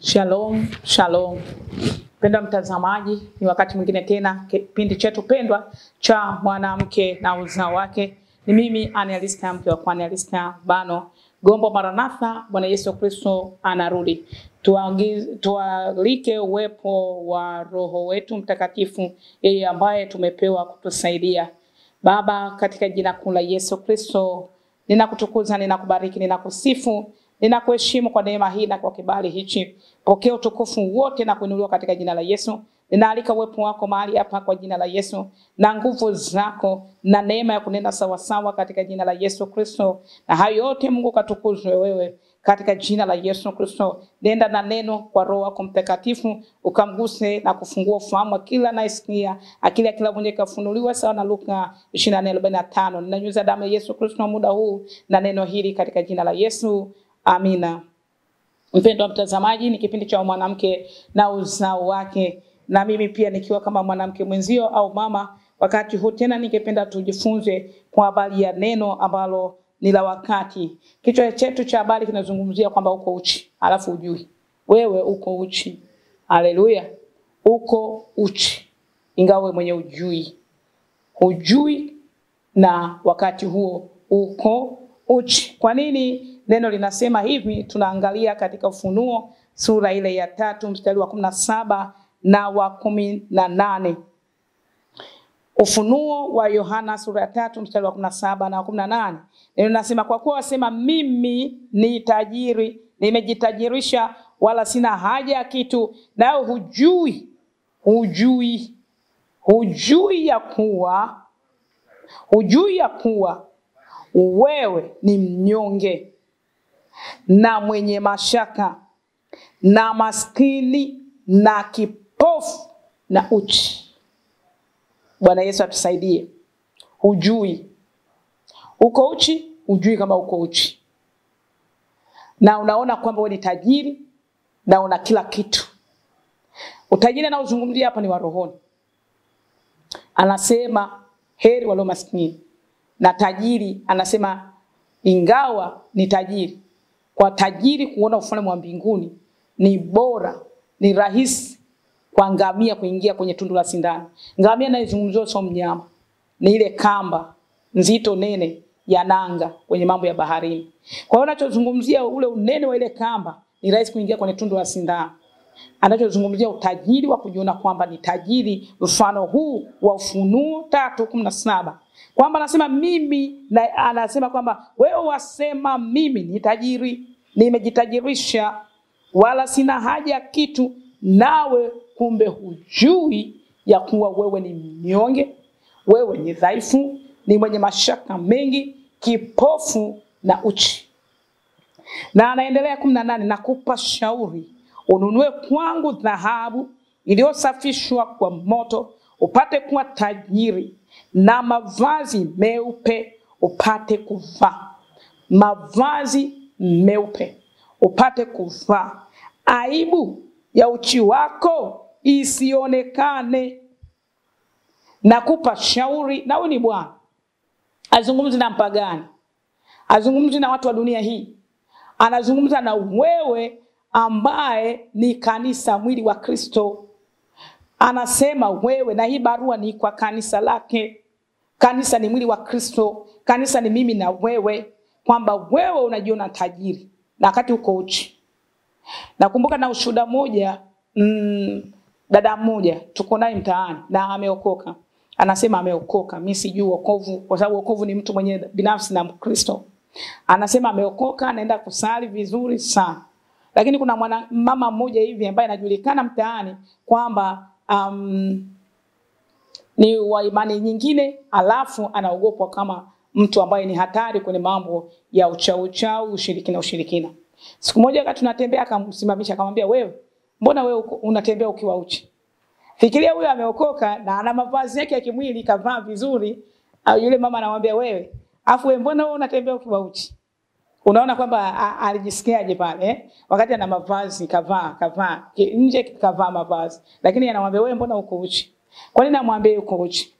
Shalom, shalom. Pendwa mtazamaji, ni wakati mwingine tena kipindi chetu pendwa cha mwanamke na uzao wake. Ni mimi Annelista, mke wa Annelista Bano. Gombo Maranatha, Bwana Yesu Kristo anarudi. Tualike uwepo wa Roho wetu Mtakatifu, yeye ambaye tumepewa kutusaidia. Baba, katika jina kuu la Yesu Kristo, ninakutukuza, ninakubariki, ninakusifu, ninakuheshimu kwa neema hii na kwa kibali hichi. Pokea utukufu wote na kuinuliwa katika jina la Yesu. Ninaalika uwepo wako mahali hapa kwa jina la Yesu, na nguvu zako na neema ya kunena sawa sawa katika jina la Yesu Kristo. Na hayo yote Mungu katukuzwe wewe katika jina la Yesu Kristo. Nenda na neno kwa Roho wako Mtakatifu, ukamguse na kufungua ufahamu wa kila anayesikia, akili ya kila mwenye kafunuliwa sawa na Luka 24:45. Ninanyunyiza damu ya Yesu Kristo muda huu na neno hili katika jina la Yesu. Amina. Mpendwa mtazamaji, ni kipindi cha mwanamke na uzao wake, na mimi pia nikiwa kama mwanamke mwenzio au mama. Wakati huu tena ningependa tujifunze kwa habari ya neno ambalo ni la wakati. Kichwa chetu cha habari kinazungumzia kwamba uko uchi, alafu ujui. Wewe uko uchi. Haleluya. Uko uchi, ingawa mwenye ujui. Hujui na wakati huo uko uchi. Kwa nini neno linasema hivi? Tunaangalia katika Ufunuo sura ile ya 3 mstari wa 17 na wa 18. Ufunuo wa Yohana sura ya 3 mstari wa 17 na wa 18. Neno linasema, kwa kuwa wasema mimi ni tajiri, nimejitajirisha, wala sina haja ya kitu, nao hujui ya kuwa wewe ni mnyonge na mwenye mashaka na maskini na kipofu na uchi. Bwana Yesu atusaidie. Hujui. Uko uchi, hujui kama uko uchi. Na unaona kwamba wewe ni tajiri na una kila kitu. Utajiri na uzungumzia hapa ni wa rohoni. Anasema heri walio maskini. Na tajiri anasema ingawa ni tajiri, kwa tajiri kuona ufalme wa mbinguni ni bora, ni rahisi kwa ngamia kuingia kwenye tundu la sindano. Ngamia anayezungumzwa sio mnyama, ni ile kamba nzito nene ya nanga kwenye mambo ya baharini. Kwa hiyo anachozungumzia ule unene wa ile kamba, ni rahisi kuingia kwenye tundu la sindano. Anachozungumzia utajiri wa kujiona kwamba ni tajiri, mfano huu wa Ufunuo 3:17. Kwamba anasema mimi, na anasema kwamba wewe wasema mimi ni tajiri, nimejitajirisha, wala sina haja ya kitu, nawe kumbe hujui ya kuwa wewe ni mnyonge, wewe ni dhaifu, ni mwenye mashaka mengi, kipofu na uchi. Na anaendelea 18, nakupa shauri, ununue kwangu dhahabu iliyosafishwa kwa moto, upate kuwa tajiri, na mavazi meupe upate kuvaa. Mavazi meupe upate kuvaa. Aibu ya uchi wako isionekane. Nakupa shauri, na huyu ni Bwana. Azungumzi na mpagani. Azungumzi na watu wa dunia hii. Anazungumza na wewe ambaye ni kanisa, mwili wa Kristo. Anasema wewe, na hii barua ni kwa kanisa lake. Kanisa ni mwili wa Kristo. Kanisa ni mimi na wewe, kwamba wewe unajiona tajiri na wakati uko uchi. Nakumbuka na ushuhuda moja, dada mmoja tuko naye mtaani na ameokoka. Anasema ameokoka, mimi sijui wokovu kwa sababu wokovu ni mtu mwenye binafsi na Kristo. Anasema ameokoka, anaenda kusali vizuri sana. Lakini kuna mama mmoja hivi ambaye anajulikana mtaani kwamba ni wa imani nyingine, alafu anaogopwa kama mtu ambaye ni hatari kwenye mambo ya uchau, ushirikina. Siku moja wakati tunatembea akamsimamisha akamwambia, wewe mbona wewe unatembea ukiwa uchi? Fikiria huyo ameokoka na ana mavazi yake ya kimwili kavaa vizuri. Yule mama anamwambia, wewe afu wewe mbona wewe unatembea ukiwa uchi? Unaona kwamba alijisikiaje pale wakati ana mavazi kavaa nje kavaa mavazi, lakini anamwambia wewe mbona uko uchi? Kwa nini namwambia uko uchi?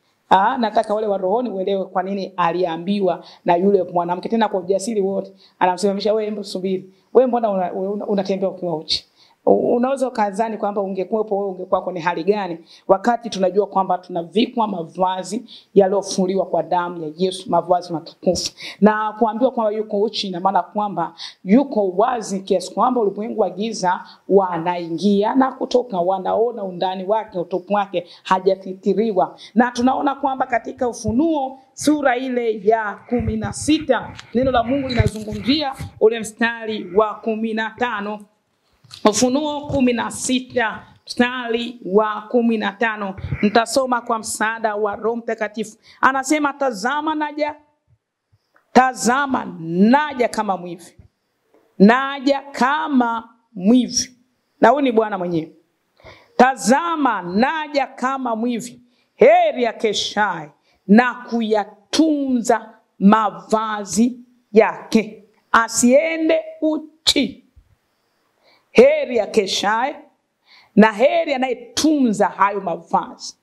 Nataka wale wa rohoni uelewe kwa nini aliambiwa na yule mwanamke, tena kwa ujasiri wote. Anamsimamisha, wewe subiri. Wewe mbona unatembea ukiwa uchi? Unaweza kazani kwamba ungekuwepo wewe ungekuwa kwenye hali gani, wakati tunajua kwamba tunavikwa mavazi yaliyofuliwa kwa damu ya Yesu, mavazi matukufu. Na kuambiwa kwamba yuko uchi ina maana kwamba yuko wazi kiasi kwamba ulimwengu wa giza wanaingia na kutoka, wanaona undani wake, utupu wake, hajafitiriwa. Na tunaona kwamba katika Ufunuo sura ile ya 16 neno la Mungu linazungumzia ule mstari wa 15. Ufunuo 16 mstari wa 15. Nitasoma kwa msaada wa Roho Mtakatifu. Anasema, tazama naja kama mwivi. Naja kama mwivi. Na huyu ni Bwana mwenyewe. Tazama naja kama mwivi. Heri akeshaye na kuyatunza mavazi yake, asiende uchi. Heri akeshaye na heri anayetunza hayo mavazi.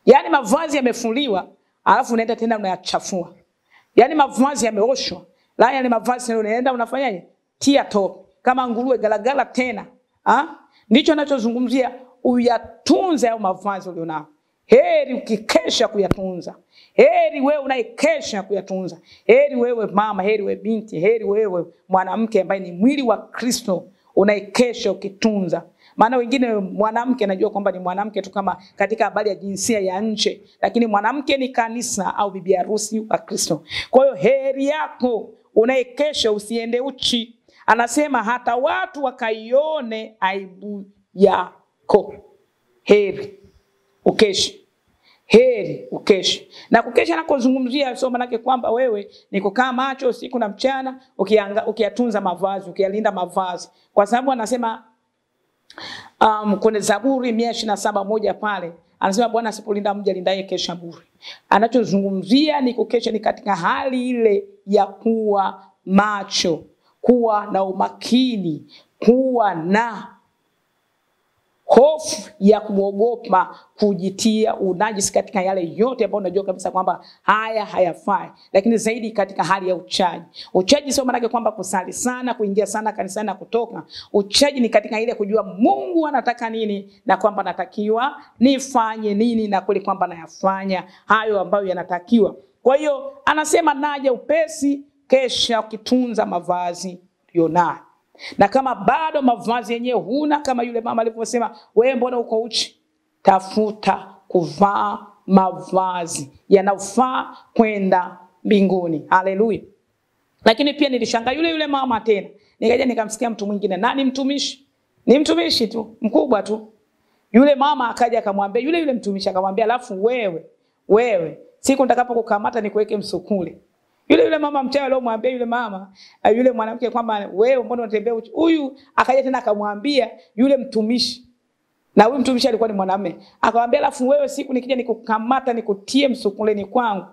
Yaani mavazi yamefuliwa, alafu unaenda tena unayachafua. Yaani mavazi yameoshwa, yaani mavazi unaenda unafanyaje? Tia tope kama nguruwe galagala tena. Ndicho anachozungumzia, uyatunze hayo mavazi ulionao. Heri ukikesha kuyatunza. Heri wewe unaikesha kuyatunza. Heri wewe mama, heri wewe binti, heri wewe mwanamke ambaye ni mwili wa Kristo, unaikesha ukitunza. Maana wengine mwanamke anajua kwamba ni mwanamke tu kama katika habari ya jinsia ya nje, lakini mwanamke ni kanisa au bibi harusi wa Kristo. Kwa hiyo heri yako unaikesha usiende uchi. Anasema hata watu wakaione aibu yako. Heri ukeshe. Heri ukeshe. Na kukesha nakozungumzia sio maana yake kwamba wewe ni kukaa macho usiku na mchana ukiyatunza mavazi, ukiyalinda mavazi. Kwa sababu anasema kwenye Zaburi 127:1 pale, anasema Bwana asipolinda mja lindaye kesha bure. Anachozungumzia ni kukesha ni katika hali ile ya kuwa macho, kuwa na umakini, kuwa na hofu ya kuogopa kujitia unajisi katika yale yote ambayo unajua kabisa kwamba haya hayafai. Lakini zaidi katika hali ya uchaji. Uchaji sio maana yake kwamba kusali sana, kuingia sana kanisani na kutoka. Uchaji ni katika ile kujua Mungu anataka nini na kwamba natakiwa nifanye nini na kweli kwamba nayafanya hayo ambayo yanatakiwa. Kwa hiyo anasema naja upesi, kesha ukitunza mavazi ulionayo. Na kama bado mavazi yenyewe huna, kama yule mama alivyosema, wewe mbona uko uchi? Tafuta kuvaa mavazi yanayofaa kwenda mbinguni. Haleluya. Lakini pia nilishangaa yule mama tena. Nikaja nikamsikia mtu mwingine, nani mtumishi? Ni mtumishi tu, mkubwa tu. Yule mama akaja akamwambia yule mtumishi akamwambia, alafu wewe siku nitakapokukamata nikuweke msukule. Yule mama mchawi aliyomwambia yule mama, yule mwanamke kwamba wewe mbona unatembea uchi? Huyu akaja tena akamwambia yule mtumishi. Na huyu mtumishi alikuwa ni mwanamume. Akamwambia alafu wewe siku nikija nikukamata nikutie msukuleni kwangu.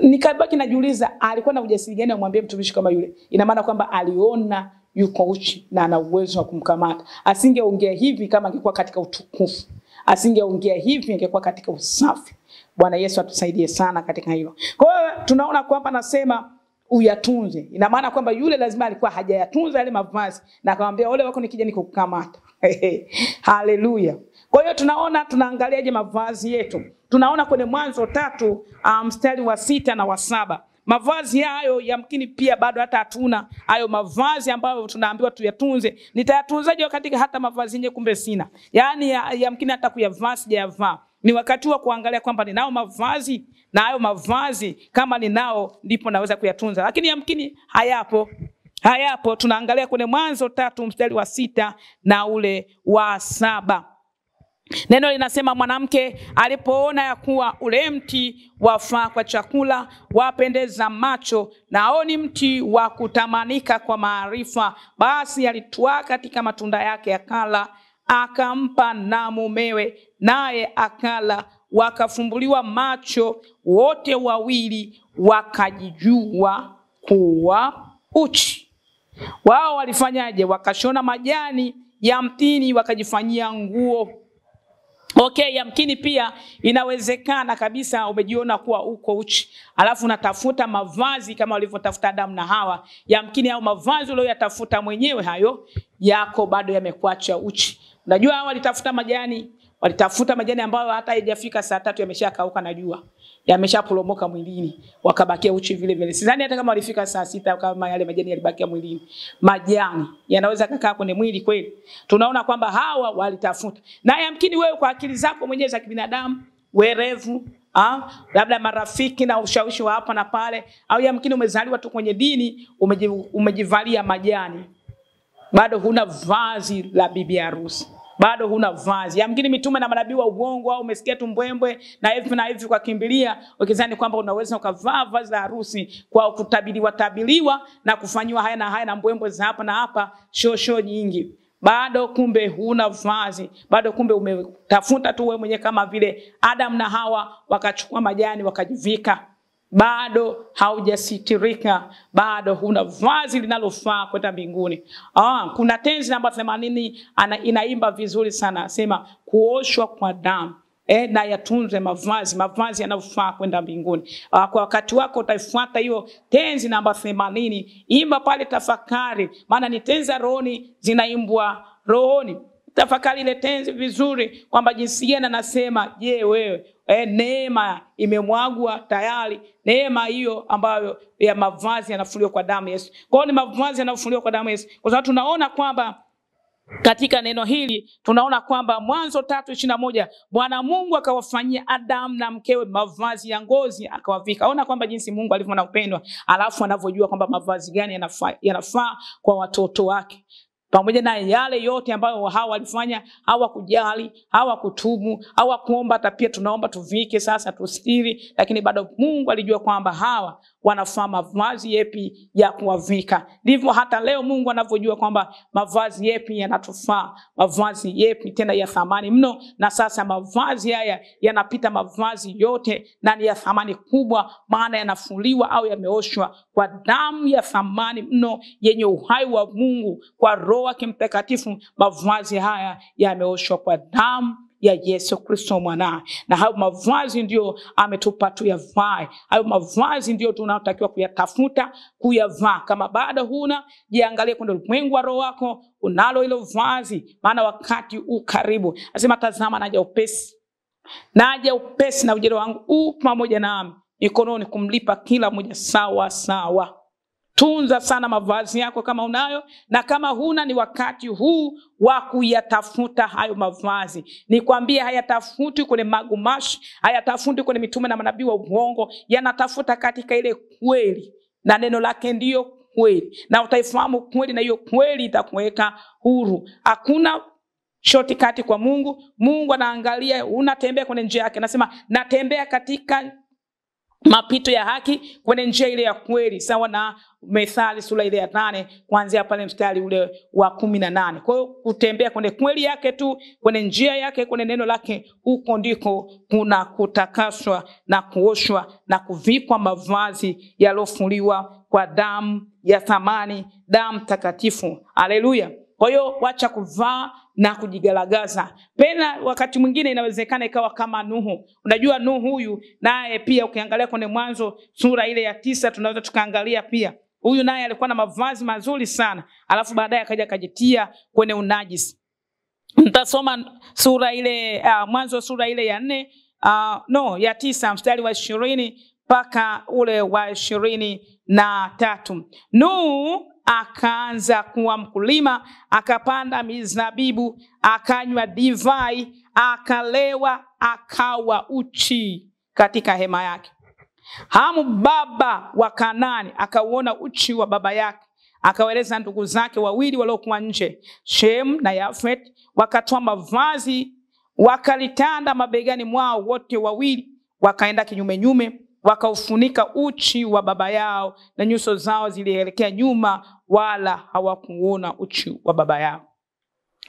Nikabaki najiuliza alikuwa na ujasiri gani amwambie mtumishi kama yule? Ina maana kwamba aliona yuko uchi na ana uwezo wa kumkamata. Asingeongea hivi kama angekuwa katika utukufu. Asingeongea hivi angekuwa katika usafi. Bwana Yesu atusaidie sana katika hilo. Kwa hiyo tunaona kwamba nasema uyatunze. Ina maana kwamba yule lazima alikuwa hajayatunza yale mavazi na akamwambia ole wako nikija nikukamata. Haleluya. Kwa hiyo tunaangaliaje mavazi yetu? Tunaona kwenye Mwanzo 3 mstari wa 6 na wa 7. Mavazi hayo yamkini pia bado hata hatuna hayo mavazi ambayo tunaambiwa tuyatunze. Nitayatunzaje katika hata mavazi yenyewe kumbe sina? Yaani yamkini hata kuyavaa sijayavaa. Ni wakati wa kuangalia kwamba ninao mavazi na hayo mavazi kama ninao ndipo naweza kuyatunza. Lakini yamkini hayapo. Tunaangalia kwenye Mwanzo 3 mstari wa 6 na ule wa 7. Neno linasema mwanamke alipoona ya kuwa ule mti wafaa kwa chakula, wapendeza macho, nao ni mti wa kutamanika kwa maarifa, basi alitwaa katika matunda yake akala, akampa na mumewe, naye akala, wakafumbuliwa macho wote wawili, wakajijua kuwa uchi. Wao walifanyaje? Wakashona majani ya mtini wakajifanyia nguo. Okay, yamkini pia inawezekana kabisa umejiona kuwa uko uchi, alafu unatafuta mavazi kama walivyotafuta Adamu na Hawa. Yamkini hao mavazi uliyotafuta mwenyewe hayo yako bado yamekuacha uchi. Unajua hao walitafuta majani ambayo hata haijafika saa 3 yameshakauka na jua. Yameshaporomoka mwilini, wakabakia uchi vile vile. Sidhani hata kama walifika saa 6 kama yale majani yalibakia mwilini. Majani yanaweza kukaa kwenye mwili kweli? Tunaona kwamba hawa walitafuta. Na yamkini wewe kwa akili zako mwenyewe za kibinadamu, werevu, labda marafiki na ushawishi wa hapa na pale, au yamkini umezaliwa tu kwenye dini, umejivalia majani. Bado huna vazi la bibi harusi. Bado huna vazi. Yamkini mitume na manabii wa uongo, au umesikia tu mbwembwe na hivi kwa kimbilia ukizani kwamba unaweza ukavaa vazi la harusi kwa kutabiliwa na kufanywa haya na haya na mbwembwe za hapa na hapa, shosho nyingi. Bado kumbe huna vazi. Bado kumbe umetafuta tu wewe mwenyewe kama vile Adam na Hawa wakachukua majani wakajivika. Bado haujasitirika, bado huna vazi linalofaa kwenda mbinguni. Kuna tenzi namba 80 inaimba vizuri sana, sema kuoshwa kwa damu na yatunze mavazi yanayofaa kwenda mbinguni. Kwa wakati wako utaifuata hiyo tenzi namba 80, imba pale, tafakari, maana ni tenzi za rohoni zinaimbwa rohoni. Tafakari ile tenzi vizuri kwamba jinsi gani anasema, je, wewe neema imemwagwa tayari, neema hiyo ambayo ya mavazi yanafuliwa kwa damu Yesu. Kwa hiyo ni mavazi yanafuliwa kwa damu Yesu. Kwa sababu tunaona kwamba katika neno hili tunaona kwamba Mwanzo 3:21 Bwana Mungu akawafanyia Adam na mkewe mavazi ya ngozi akawavika. Ona kwamba jinsi Mungu alivyo na upendo, alafu anavyojua kwamba mavazi gani yanafaa kwa watoto wake. Pamoja na yale yote ambayo hawa walifanya, hawakujali, hawakutubu, hawakuomba, hata pia tunaomba tuvike sasa tustiri, lakini bado Mungu alijua kwamba hawa wanafaa mavazi yepi ya kuwavika. Ndivyo hata leo Mungu anavyojua kwamba mavazi yepi yanatufaa, mavazi yepi tena ya thamani mno. Na sasa mavazi haya yanapita mavazi yote na ni ya thamani kubwa, maana yanafuliwa au yameoshwa kwa damu ya thamani mno yenye uhai wa Mungu, kwa Roho wake Mtakatifu. Mavazi haya yameoshwa kwa damu ya Yesu Kristo mwanae. Na hayo mavazi ndio ametupa tuyavae. Hayo mavazi ndio tunatakiwa kuyatafuta, kuyavaa. Kama bado huna, jiangalie kwenye ulimwengu wa roho wako, unalo hilo vazi, maana wakati ukaribu. Anasema tazama naja upesi. Naja upesi na ujira wangu pamoja nami mikononi kumlipa kila mmoja sawa sawa. Tunza sana mavazi yako kama unayo, na kama huna ni wakati huu wa kuyatafuta hayo mavazi. Nikwambie hayatafuti kwenye magumashi, hayatafuti kwenye mitume na manabii wa uongo, yanatafuta katika ile kweli, na neno lake ndio kweli. Na utaifahamu kweli, na hiyo kweli itakuweka huru. Hakuna shortcut kwa Mungu. Mungu anaangalia unatembea kwenye njia yake. Anasema natembea katika mapito ya haki kwenye njia ile ya kweli, sawa na Methali sura ile ya 8 kuanzia pale mstari ule wa 18. Kwa hiyo kutembea kwenye kweli yake tu, kwenye njia yake, kwenye neno lake, huko ndiko kuna kutakaswa na kuoshwa na kuvikwa mavazi yalofuliwa kwa damu ya thamani, damu takatifu. Haleluya. Kwa hiyo wacha kuvaa na kujigalagaza. Pena wakati mwingine inawezekana ikawa kama Nuhu. Unajua Nuhu huyu naye pia ukiangalia kwenye Mwanzo sura ile ya 9 tunaweza tukaangalia pia. Huyu naye alikuwa na mavazi mazuri sana, alafu baadaye akaja akajitia kwenye unajisi. Mtasoma sura ile Mwanzo sura ile ya 4 ya 9 mstari wa 20 mpaka ule wa 23. Nuhu akaanza kuwa mkulima, akapanda mizabibu, akanywa divai, akalewa, akawa uchi katika hema yake. Hamu baba wa Kanaani akauona uchi wa baba yake, akawaeleza ndugu zake wawili waliokuwa nje, Shem na Yafet, wakatoa mavazi wakalitanda mabegani mwao wote wawili, wakaenda kinyume nyume, wakaufunika uchi wa baba yao, na nyuso zao zilielekea nyuma, wala hawakuona uchi wa baba yao.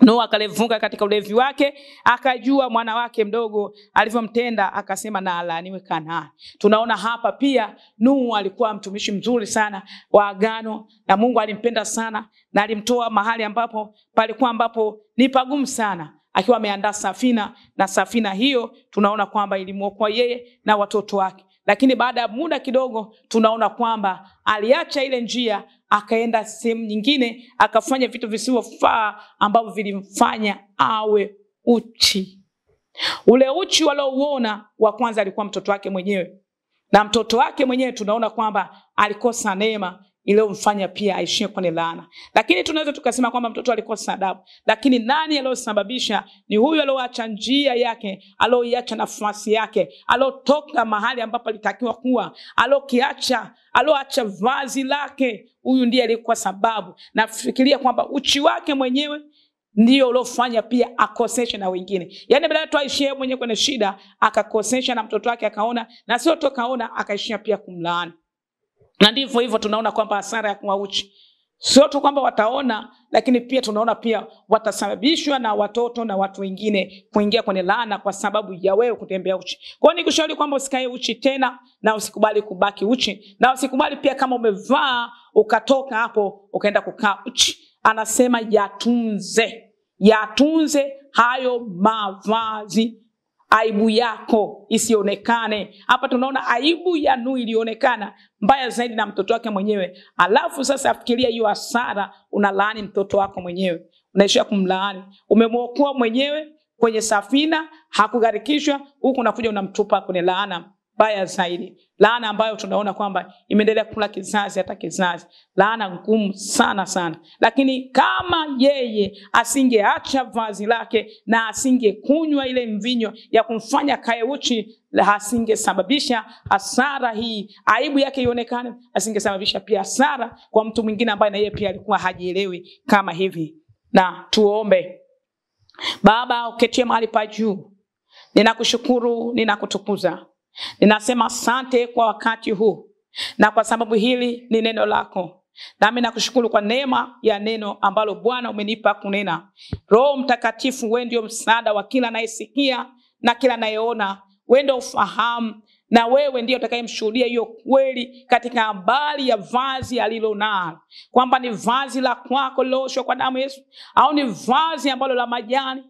Nuhu akalevuka katika ulevi wake, akajua mwana wake mdogo alivyomtenda, akasema na alaaniwe Kanaani. Tunaona hapa pia Nuhu alikuwa mtumishi mzuri sana wa agano, na Mungu alimpenda sana na alimtoa mahali ambapo ni pagumu sana, akiwa ameandaa safina, na safina hiyo tunaona kwamba ilimwokoa yeye na watoto wake. Lakini baada ya muda kidogo tunaona kwamba aliacha ile njia, akaenda sehemu nyingine, akafanya vitu visivyofaa ambavyo vilimfanya awe uchi. Ule uchi waliouona wa kwanza alikuwa mtoto wake mwenyewe. Na mtoto wake mwenyewe tunaona kwamba alikosa neema iliyomfanya pia aishie kwenye laana. Lakini tunaweza tukasema kwamba mtoto alikosa adabu. Lakini nani aliyosababisha? Ni huyu aliyoacha njia yake, aliyoacha nafasi yake, aliyotoka mahali ambapo alitakiwa kuwa, aliyoacha vazi lake. Huyu ndiye alikuwa sababu. Nafikiria kwamba uchi wake mwenyewe ndio uliofanya pia akoseshe na wengine. Yaani badala tu aishie mwenyewe kwenye shida, akakosesha na mtoto wake akaona, na sio tu kaona, akaishia pia kumlaani. Na ndivyo hivyo tunaona kwamba hasara ya kuwa uchi sio tu kwamba wataona, lakini pia tunaona pia watasababishwa na watoto na watu wengine kuingia kwenye laana kwa sababu ya wewe kutembea uchi. Kwa hiyo nikushauri kwamba usikae uchi tena, na usikubali kubaki uchi, na usikubali pia kama umevaa ukatoka hapo ukaenda kukaa uchi. Anasema yatunze hayo mavazi, aibu yako isionekane. Hapa tunaona aibu ya Nuhu ilionekana mbaya zaidi na mtoto wake mwenyewe. Alafu sasa afikiria hiyo hasara, unalaani mtoto wako mwenyewe, unaishia kumlaani. Umemwokoa mwenyewe kwenye safina, hakugharikishwa, huku unakuja unamtupa kwenye laana mbaya zaidi. Laana ambayo tunaona kwamba imeendelea kula kizazi hata kizazi. Laana ngumu sana sana. Lakini kama yeye asingeacha vazi lake na asingekunywa ile mvinyo ya kumfanya kae uchi, asingesababisha hasara hii, aibu yake ionekane, asingesababisha pia hasara kwa mtu mwingine ambaye na yeye pia alikuwa hajielewi kama hivi. Na tuombe. Baba uketie mahali pa juu, ninakushukuru, ninakutukuza. Ninasema asante kwa wakati huu, na kwa sababu hili ni neno lako. Nami nakushukuru kwa neema ya neno ambalo Bwana umenipa kunena. Roho Mtakatifu, wewe ndio msaada wa kila anayesikia na kila anayeona. Wewe ndio ufahamu, na wewe ndio utakayemshuhudia hiyo kweli katika habari ya vazi alilonalo, kwamba ni vazi la kwako liloshwa kwa damu Yesu, au ni vazi ambalo la majani.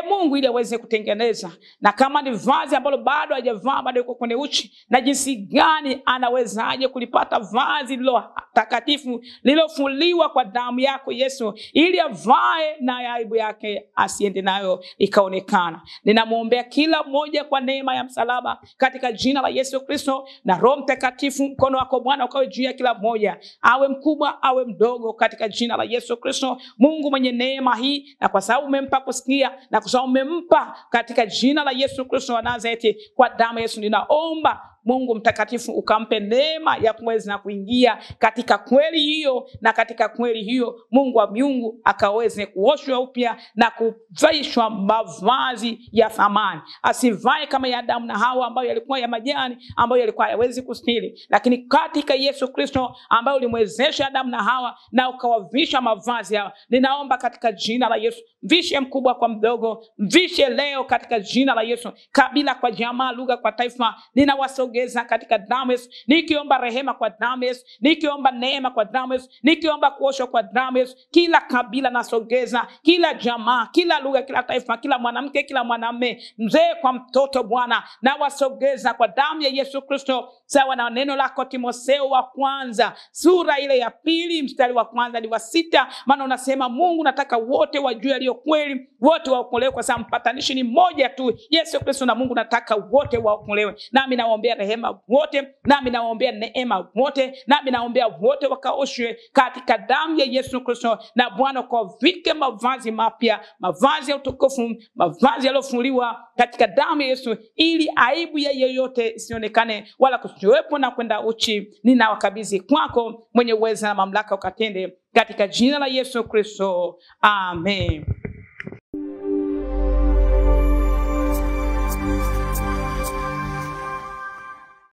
Mungu, ili aweze kutengeneza. Na kama ni vazi ambalo bado hajavaa, bado yuko kwenye uchi, na jinsi gani anawezaje kulipata vazi lilo takatifu lilofuliwa kwa damu yako Yesu, ili avae na aibu yake asiende nayo ikaonekana. Ninamuombea kila mmoja kwa neema ya msalaba katika jina la Yesu Kristo. Na Roho Mtakatifu, mkono wako Bwana ukawe juu ya kila mmoja, awe mkubwa awe mdogo, katika jina la Yesu Kristo. Mungu mwenye neema hii, na kwa sababu umempa kusikia, na kwa sababu umempa, katika jina la Yesu Kristo wa Nazareti, kwa damu Yesu ninaomba Mungu mtakatifu ukampe neema ya kuweza kuingia katika kweli hiyo, na katika kweli hiyo Mungu wa miungu akaweze kuoshwa upya na kuvaishwa mavazi ya thamani. Asivae kama ya Adamu na Hawa ambayo yalikuwa ya majani, ambayo yalikuwa hayawezi kustiri, lakini katika Yesu Kristo ambaye ulimwezesha Adamu na Hawa na ukawavisha mavazi hawa. Ninaomba katika jina la Yesu, mvishe mkubwa kwa mdogo, mvishe leo katika jina la Yesu, kabila kwa jamaa, lugha kwa taifa, ninawasogeza katika damu Yesu, nikiomba rehema kwa damu Yesu, nikiomba neema kwa damu Yesu, nikiomba kuoshwa kwa damu Yesu. Kila kabila nasogeza, kila jamaa, kila lugha, kila taifa, kila mwanamke, kila mwanamume, mzee kwa mtoto, Bwana na wasogeza kwa damu ya Yesu Kristo, sawa na neno lako Timotheo wa kwanza sura ile ya 2 mstari wa 1 hadi wa 6. Maana unasema Mungu nataka wote wajue yaliyo kweli, wote waokolewe, kwa sababu mpatanishi ni mmoja tu, Yesu Kristo. Na Mungu nataka wote waokolewe. Nami nawaombea rehema wote, nami nawaombea neema wote, nami nawaombea wote wakaoshwe katika damu ya Yesu Kristo. Na Bwana ukavike mavazi mapya, mavazi ya utukufu, mavazi yaliyofuliwa katika damu ya Yesu, ili aibu ya yeyote isionekane, wala kusiwepo na kwenda uchi. Ninawakabidhi kwako mwenye uweza na mamlaka, ukatende katika jina la Yesu Kristo. Amen.